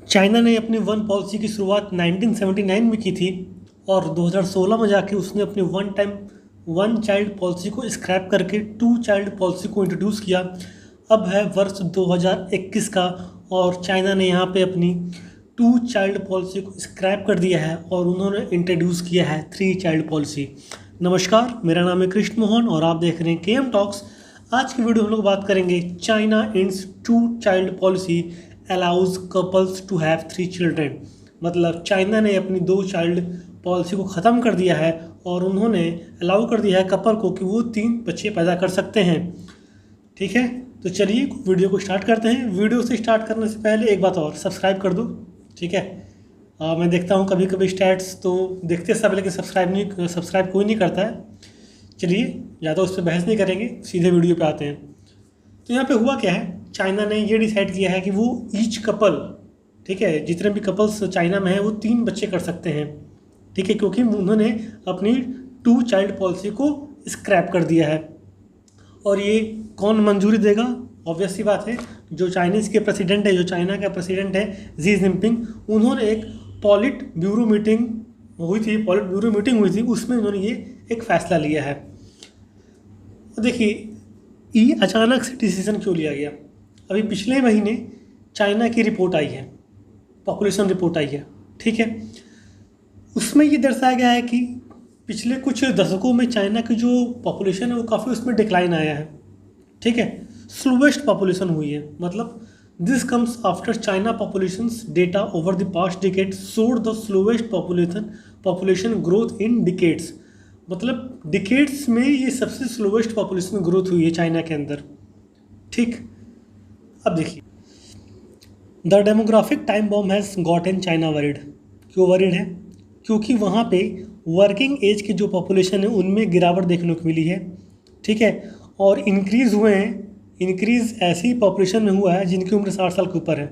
China ने अपनी one policy की शुरुआत 1979 में की थी और 2016 में जाके उसने अपनी वन चाइल्ड पॉलिसी को स्क्रैप करके टू चाइल्ड पॉलिसी को इंट्रोड्यूस किया। अब है वर्ष 2021 का और चाइना ने यहाँ पे अपनी टू चाइल्ड पॉलिसी को स्क्रैप कर दिया है और उन्होंने इंट्रोड्यूस किया है थ्री चाइल्ड पॉलिसी। नमस्कार, मेरा नाम है कृष्ण मोहन और आप देख रहे हैं केएम टॉक्स। आज की वीडियो हम लोग बात करेंगे China ends two child policy allows couples to have three children. मतलब चाइना ने अपनी दो चाइल्ड पॉलिसी को ख़त्म कर दिया है और उन्होंने अलाउ कर दिया है कपल को कि वो 3 बच्चे पैदा कर सकते हैं। ठीक है, तो चलिए वीडियो को स्टार्ट करते हैं। वीडियो से स्टार्ट करने से पहले एक बात और, सब्सक्राइब कर दो। ठीक है, मैं देखता हूँ कभी कभी स्टैट्स तो देखते सब लेकिन सब्सक्राइब कोई नहीं करता है। चलिए ज़्यादा उस पर बहस नहीं करेंगे, सीधे वीडियो पे आते हैं। तो यहाँ पे हुआ क्या है, चाइना ने ये डिसाइड किया है कि वो ईच कपल, ठीक है, जितने भी कपल्स चाइना में हैं वो 3 बच्चे कर सकते हैं। ठीक है, क्योंकि उन्होंने अपनी टू चाइल्ड पॉलिसी को स्क्रैप कर दिया है। और ये कौन मंजूरी देगा? ऑब्वियस सी बात है, जो चाइनीज़ के प्रेसिडेंट है, जो चाइना का प्रेसिडेंट है जी जिनपिंग, उन्होंने एक पॉलिट ब्यूरो मीटिंग हुई थी, उसमें उन्होंने ये एक फ़ैसला लिया है। देखिए ये अचानक से डिसीजन क्यों लिया गया। अभी पिछले महीने चाइना की रिपोर्ट आई है, पॉपुलेशन रिपोर्ट आई है। ठीक है, उसमें ये दर्शाया गया है कि पिछले कुछ दशकों में चाइना की जो पॉपुलेशन है वो काफ़ी उसमें डिक्लाइन आया है। ठीक है, स्लोवेस्ट पॉपुलेशन हुई है। मतलब this comes after China populations data over the past decade showed the slowest population growth in decades. मतलब डिकेड्स में ये सबसे स्लोवेस्ट पॉपुलेशन ग्रोथ हुई है चाइना के अंदर। ठीक, अब देखिए, the demographic time bomb has gotten China worried. क्यों वरिड है? क्योंकि वहाँ पे वर्किंग एज की जो पॉपुलेशन है उनमें गिरावट देखने को मिली है। ठीक है, और इंक्रीज़ हुए हैं, इंक्रीज़ ऐसी पॉपुलेशन में हुआ है जिनकी उम्र 60 साल के ऊपर है।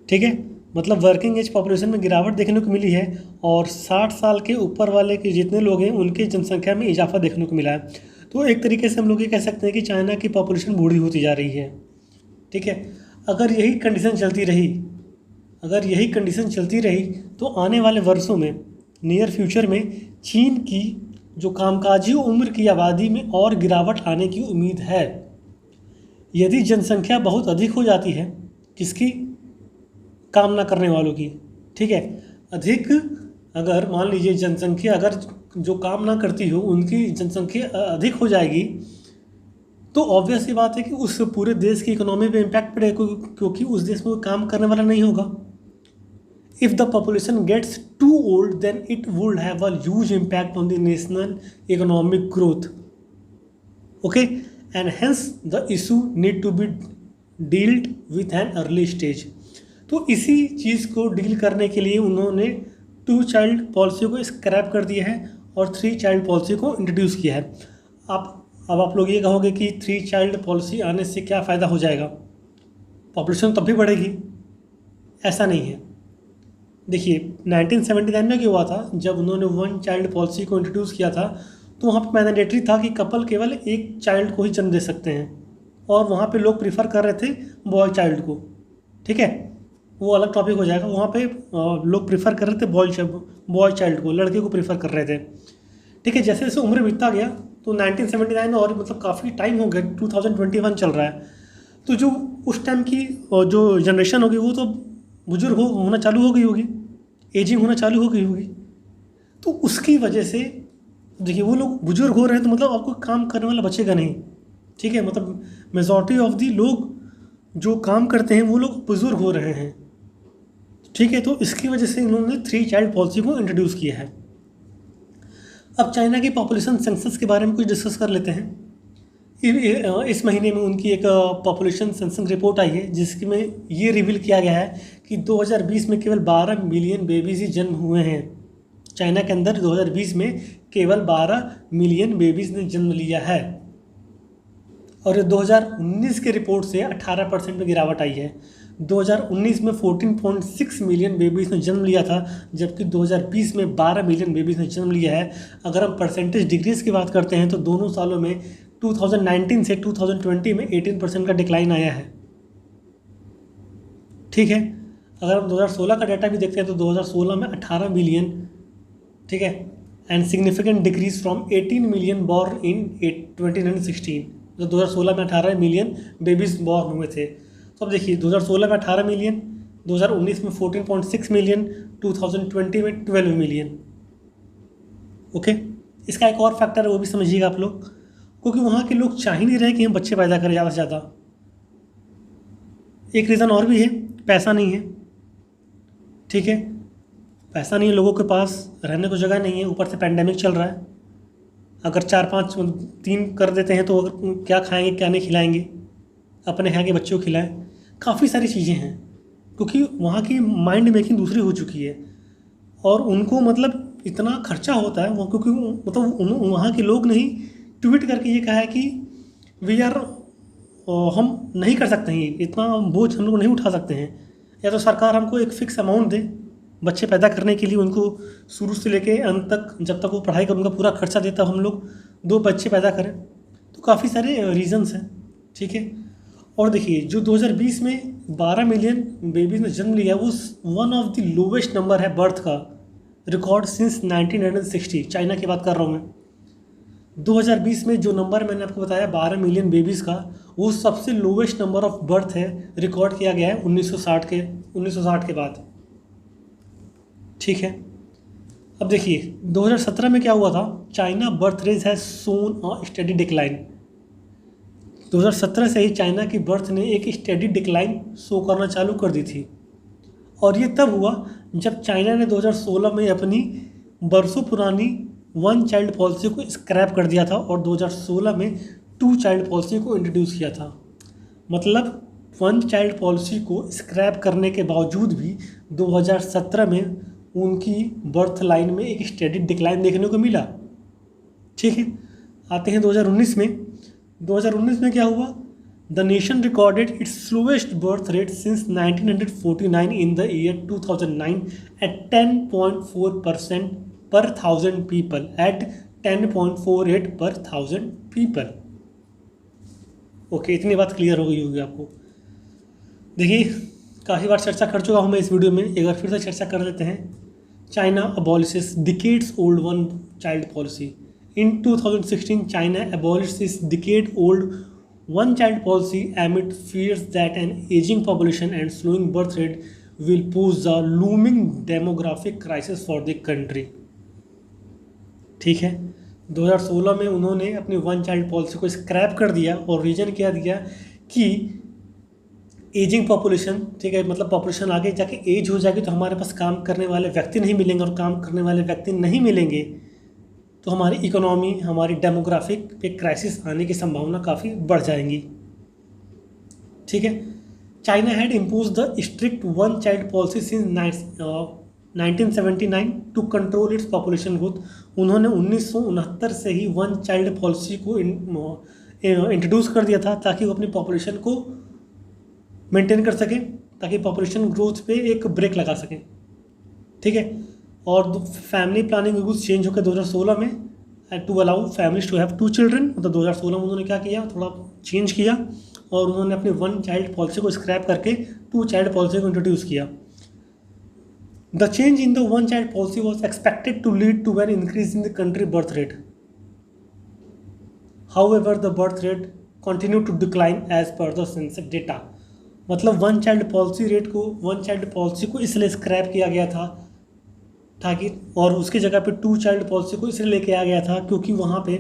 ठीक है, मतलब वर्किंग एज पॉपुलेशन में गिरावट देखने को मिली है और 60 साल के ऊपर वाले के जितने लोग हैं उनकी जनसंख्या में इजाफा देखने को मिला है। तो एक तरीके से हम लोग ये कह सकते हैं कि चाइना की पॉपुलेशन बूढ़ी होती जा रही है। ठीक है, अगर यही कंडीशन चलती रही तो आने वाले वर्षों में, नियर फ्यूचर में, चीन की जो कामकाजी उम्र की आबादी में और गिरावट आने की उम्मीद है। यदि जनसंख्या बहुत अधिक हो जाती है, किसकी? काम ना करने वालों की। ठीक है, अधिक, अगर मान लीजिए जनसंख्या अगर जो काम ना करती हो उनकी जनसंख्या अधिक हो जाएगी तो ऑब्वियस सी बात है कि उस पूरे देश की इकोनॉमी पे इम्पैक्ट पड़ेगा, क्योंकि उस देश में काम करने वाला नहीं होगा। If the population gets too old then it would have a huge impact on the national economic growth. Okay, and hence the issue need to be dealt with an early stage. तो इसी चीज़ को deal करने के लिए उन्होंने two child policy को scrap कर दिया है और थ्री चाइल्ड पॉलिसी को इंट्रोड्यूस किया है। अब आप लोग ये कहोगे कि थ्री चाइल्ड पॉलिसी आने से क्या फ़ायदा हो जाएगा, पॉपुलेशन तब भी बढ़ेगी। ऐसा नहीं है। देखिए 1979 में क्या हुआ था, जब उन्होंने वन चाइल्ड पॉलिसी को इंट्रोड्यूस किया था तो वहाँ पर मैंडेटरी था कि कपल केवल एक चाइल्ड को ही जन्म दे सकते हैं और वहाँ पे लोग प्रीफर कर रहे थे बॉय चाइल्ड को। ठीक है, वो अलग टॉपिक हो जाएगा। वहाँ पे लोग प्रीफर कर रहे थे बॉय चाइल्ड को, लड़के को प्रीफर कर रहे थे। ठीक है, जैसे जैसे उम्र बीतता गया तो 1979 और मतलब काफ़ी टाइम हो गया, 2021 चल रहा है। तो जो उस टाइम की जो जनरेशन होगी वो तो बुजुर्ग होना चालू हो गई होगी, एजिंग होना चालू हो गई होगी। तो उसकी वजह से देखिए वो लोग बुजुर्ग हो रहे हैं तो मतलब आपको काम करने वाला बचेगा नहीं। ठीक है, मतलब मेजॉरिटी ऑफ दी लोग जो काम करते हैं वो लोग बुजुर्ग हो रहे हैं। ठीक है, तो इसकी वजह से इन्होंने थ्री चाइल्ड पॉलिसी को इंट्रोड्यूस किया है। अब चाइना की पॉपुलेशन सेंसस के बारे में कुछ डिस्कस कर लेते हैं। इस महीने में उनकी एक पॉपुलेशन सेंसस रिपोर्ट आई है जिसमें ये रिवील किया गया है कि 2020 में केवल 12 मिलियन बेबीज ही जन्म हुए हैं। चाइना के अंदर 2020 में केवल 12 मिलियन बेबीज ने जन्म लिया है और 2019 के रिपोर्ट से 18% में गिरावट आई है। 2019 में 14.6 मिलियन बेबीज़ ने जन्म लिया था, जबकि 2020 में 12 मिलियन बेबीज़ ने जन्म लिया है। अगर हम परसेंटेज डिक्रीज़ की बात करते हैं तो दोनों सालों में 2019 से 2020 में 18% का डिक्लाइन आया है। ठीक है, अगर हम 2016 का डाटा भी देखते हैं तो 2016 में 18 मिलियन, ठीक है, and significant decrease from 18 million born in 2016। तो 2016 में 18 मिलियन बेबीज बॉर्न हुए थे। तो अब देखिए 2016 में 18 मिलियन, 2019 में 14.6 मिलियन, 2020 में 12 मिलियन। ओके, इसका एक और फैक्टर है, वो भी समझिएगा आप लोग, क्योंकि वहाँ के लोग चाह ही नहीं रहे कि हम बच्चे पैदा करें ज़्यादा से ज़्यादा। एक रीज़न और भी है, पैसा नहीं है, ठीक है, पैसा नहीं है लोगों के पास, रहने को जगह नहीं है, ऊपर से पैंडेमिक चल रहा है। अगर 4-5 3 कर देते हैं तो अगर क्या खाएंगे क्या नहीं खिलाएंगे, अपने खाएंगे बच्चों को खिलाएं, काफ़ी सारी चीज़ें हैं, क्योंकि वहाँ की माइंड मेकिंग दूसरी हो चुकी है और उनको मतलब इतना खर्चा होता है वो, क्योंकि मतलब वहाँ के लोग ने ही ट्वीट करके ये कहा है कि वी आर, हम नहीं कर सकते हैं, इतना बोझ हम लोग नहीं उठा सकते हैं, या तो सरकार हमको एक फ़िक्स अमाउंट दे बच्चे पैदा करने के लिए, उनको शुरू से लेके अंत तक जब तक वो पढ़ाई कर उनका पूरा खर्चा देता हम लोग 2 बच्चे पैदा करें। तो काफ़ी सारे रीज़न्स हैं, ठीक है। और देखिए जो 2020 में 12 मिलियन बेबीज ने जन्म लिया वो one of the lowest number है बर्थ का रिकॉर्ड सिंस 1960। चाइना की बात कर रहा हूँ मैं। 2020 में जो नंबर मैंने आपको बताया 12 मिलियन बेबीज़ का, वो सबसे लोवेस्ट नंबर ऑफ बर्थ है, रिकॉर्ड किया गया है 1960 के बाद, ठीक है। अब देखिए 2017 में क्या हुआ था, China birth rate has shown a steady decline. 2017 से ही चाइना की बर्थ ने एक स्टेडी डिक्लाइन शो करना चालू कर दी थी, और ये तब हुआ जब चाइना ने 2016 में अपनी बरसों पुरानी 1 चाइल्ड पॉलिसी को स्क्रैप कर दिया था और 2016 में 2 चाइल्ड पॉलिसी को इंट्रोड्यूस किया था। मतलब 1 चाइल्ड पॉलिसी को स्क्रैप करने के बावजूद भी 2017 में उनकी बर्थ लाइन में एक स्टेडी डिक्लाइन देखने को मिला, ठीक है। आते हैं 2019 में। 2019 में क्या हुआ, the nation recorded its slowest birth rate since 1949 in the year 2009 at 10.4% per 1000 people, eight 10.48 पर 1000 पीपल। ओके, इतनी बात क्लियर हो गई होगी आपको। देखिए काफ़ी बार चर्चा कर चुका हूँ मैं इस वीडियो में, एक बार फिर से चर्चा कर लेते हैं। China abolishes decades old 1 child policy. In 2016, China abolished this decade-old 1 child policy amid fears that an aging population and slowing birth rate will pose a looming demographic crisis for the country. ठीक है, 2016 में उन्होंने अपनी 1 child policy को scrap कर दिया और reason क्या दिया कि एजिंग पॉपुलेशन, ठीक है, मतलब पॉपुलेशन आगे जाके एज हो जाएगी तो हमारे पास काम करने वाले व्यक्ति नहीं मिलेंगे, और काम करने वाले व्यक्ति नहीं मिलेंगे तो हमारी इकोनॉमी, हमारी डेमोग्राफिक पे क्राइसिस आने की संभावना काफ़ी बढ़ जाएंगी, ठीक है। China had impose the strict 1 child policy since 1979 to control its population growth. उन्होंने 1969 से ही 1 चाइल्ड पॉलिसी को इंट्रोड्यूस कर दिया था ताकि वो अपनी पॉपुलेशन को मेंटेन कर सकें, ताकि पॉपुलेशन ग्रोथ पे एक ब्रेक लगा सकें, ठीक है। और फैमिली प्लानिंग रूल्स चेंज होकर 2016 में to allow families to have 2 children, मतलब 2016 में उन्होंने क्या किया, थोड़ा चेंज किया और उन्होंने अपनी 1 चाइल्ड पॉलिसी को स्क्रैप करके 2 चाइल्ड पॉलिसी को इंट्रोड्यूस किया। The change in the 1 child policy was expected to lead to an increase in the country birth rate. However the birth rate continue to decline as per the census data. मतलब 1 child policy को इसलिए scrap किया गया था ताकि, और उसकी जगह पे 2 चाइल्ड पॉलिसी को इसलिए लेके आ गया था क्योंकि वहाँ पे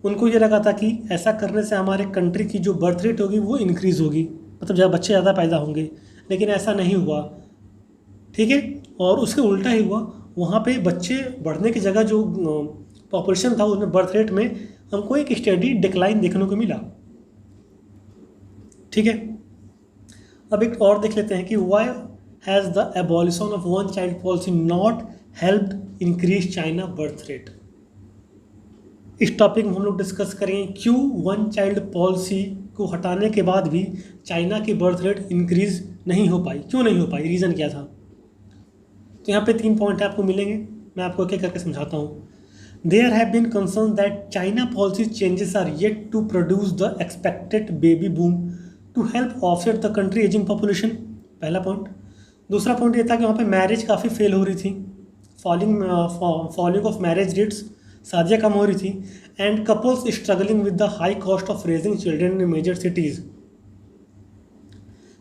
उनको ये लगा था कि ऐसा करने से हमारे कंट्री की जो बर्थ रेट होगी वो इंक्रीज़ होगी, मतलब जब बच्चे ज़्यादा पैदा होंगे, लेकिन ऐसा नहीं हुआ, ठीक है। और उसके उल्टा ही हुआ, वहाँ पे बच्चे बढ़ने की जगह जो पॉपुलेशन था उसमें बर्थ रेट में हमको एक स्टेडी डिक्लाइन देखने को मिला, ठीक है। अब एक और देख लेते हैं कि why has the abolition of 1 child policy not helped increase China birth rate. इस टॉपिक में हम लोग डिस्कस करेंगे क्यों 1 चाइल्ड पॉलिसी को हटाने के बाद भी चाइना की बर्थ रेट इंक्रीज नहीं हो पाई, क्यों नहीं हो पाई, रीज़न क्या था। तो यहाँ पे 3 पॉइंट आपको मिलेंगे, मैं आपको एक एक करके समझाता हूँ। There have been concern that China policy changes are yet to produce the expected baby boom to help offset the country ageing population, पहला पॉइंट। दूसरा पॉइंट ये था कि वहाँ पे मैरिज काफ़ी फेल हो रही थी, फॉलिंग ऑफ मैरिज रेट्स, शादियाँ कम हो रही थी, and couples struggling with the high cost of raising children in major cities.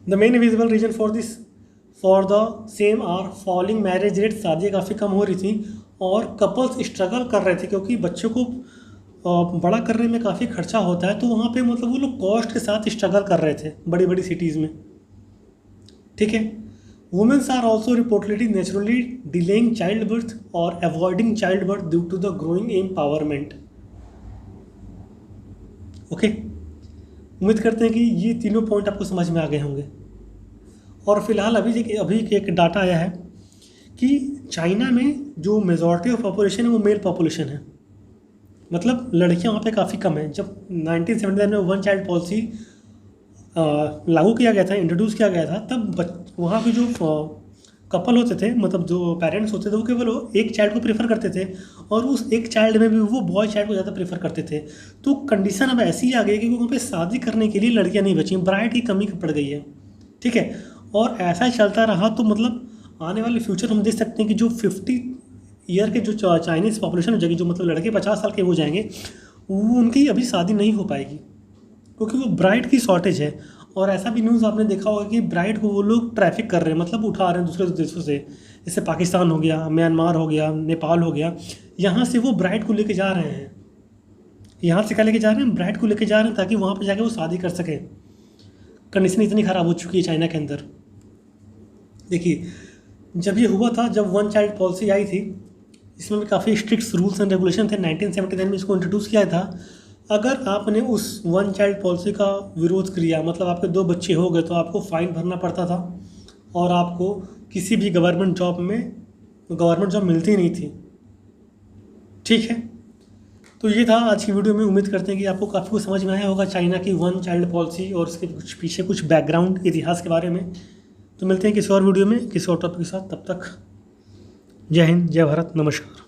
The main visible reason for the same are falling marriage rate, शादियाँ काफ़ी कम हो रही थी और कपल्स स्ट्रगल कर रहे थे क्योंकि बच्चों को बड़ा करने में काफ़ी खर्चा होता है, तो वहाँ पे मतलब वो लोग कॉस्ट के साथ स्ट्रगल कर रहे थे बड़ी बड़ी सिटीज़ में। ठीक है। Womens are also reportedly naturally delaying child birth और avoiding child birth due to the growing empowerment. Okay, उम्मीद करते हैं कि ये तीनों पॉइंट आपको समझ में आ गए होंगे। और फिलहाल अभी एक डाटा आया है कि चाइना में जो मेजॉरिटी ऑफ पॉपुलेशन है वो मेल पॉपुलेशन है, मतलब लड़कियां वहाँ पे काफ़ी कम है। जब 1979 में वन चाइल्ड पॉलिसी लागू किया गया था, इंट्रोड्यूस किया गया था, तब वहाँ के जो कपल होते थे, मतलब जो पेरेंट्स होते थे, वो केवल एक चाइल्ड को प्रेफर करते थे और उस एक चाइल्ड में भी वो बॉय चाइल्ड को ज़्यादा प्रेफर करते थे। तो कंडीशन अब ऐसी आ गई कि वहाँ पे शादी करने के लिए लड़कियाँ नहीं बची, ब्राइड की कमी पड़ गई है। ठीक है, और ऐसा ही चलता रहा तो मतलब आने वाले फ्यूचर हम देख सकते हैं कि जो 50 ईयर के जो चाइनीज़ पॉपुलेशन हो जाएगी, जो मतलब लड़के 50 साल के हो जाएंगे, वो उनकी अभी शादी नहीं हो पाएगी क्योंकि वो ब्राइड की शॉर्टेज है। और ऐसा भी न्यूज़ आपने देखा होगा कि ब्राइड को वो लोग ट्रैफिक कर रहे हैं, मतलब उठा रहे हैं दूसरे देशों से, जैसे पाकिस्तान हो गया, म्यांमार हो गया, नेपाल हो गया, यहाँ से वो ब्राइड को लेके जा रहे हैं। यहाँ से क्या लेके जा रहे हैं? ब्राइड को लेके जा रहे हैं ताकि वहाँ पर जाके वो शादी कर सकें। कंडीशन इतनी ख़राब हो चुकी है चाइना के अंदर। देखिए, जब ये हुआ था, जब वन चाइल्ड पॉलिसी आई थी, इसमें भी काफ़ी स्ट्रिक्ट रूल्स एंड रेगुलेशन थे। 1979 में इसको इंट्रोड्यूस किया था। अगर आपने उस वन चाइल्ड पॉलिसी का विरोध किया, मतलब आपके 2 बच्चे हो गए, तो आपको फ़ाइन भरना पड़ता था और आपको किसी भी गवर्नमेंट जॉब मिलती नहीं थी। ठीक है, तो ये था आज की वीडियो में। उम्मीद करते हैं कि आपको काफ़ी कुछ समझ में आया होगा चाइना की वन चाइल्ड पॉलिसी और इसके पीछे कुछ बैकग्राउंड इतिहास के बारे में। तो मिलते हैं किसी और वीडियो में किसी और टॉपिक के साथ। तब तक जय हिंद, जय भारत, नमस्कार।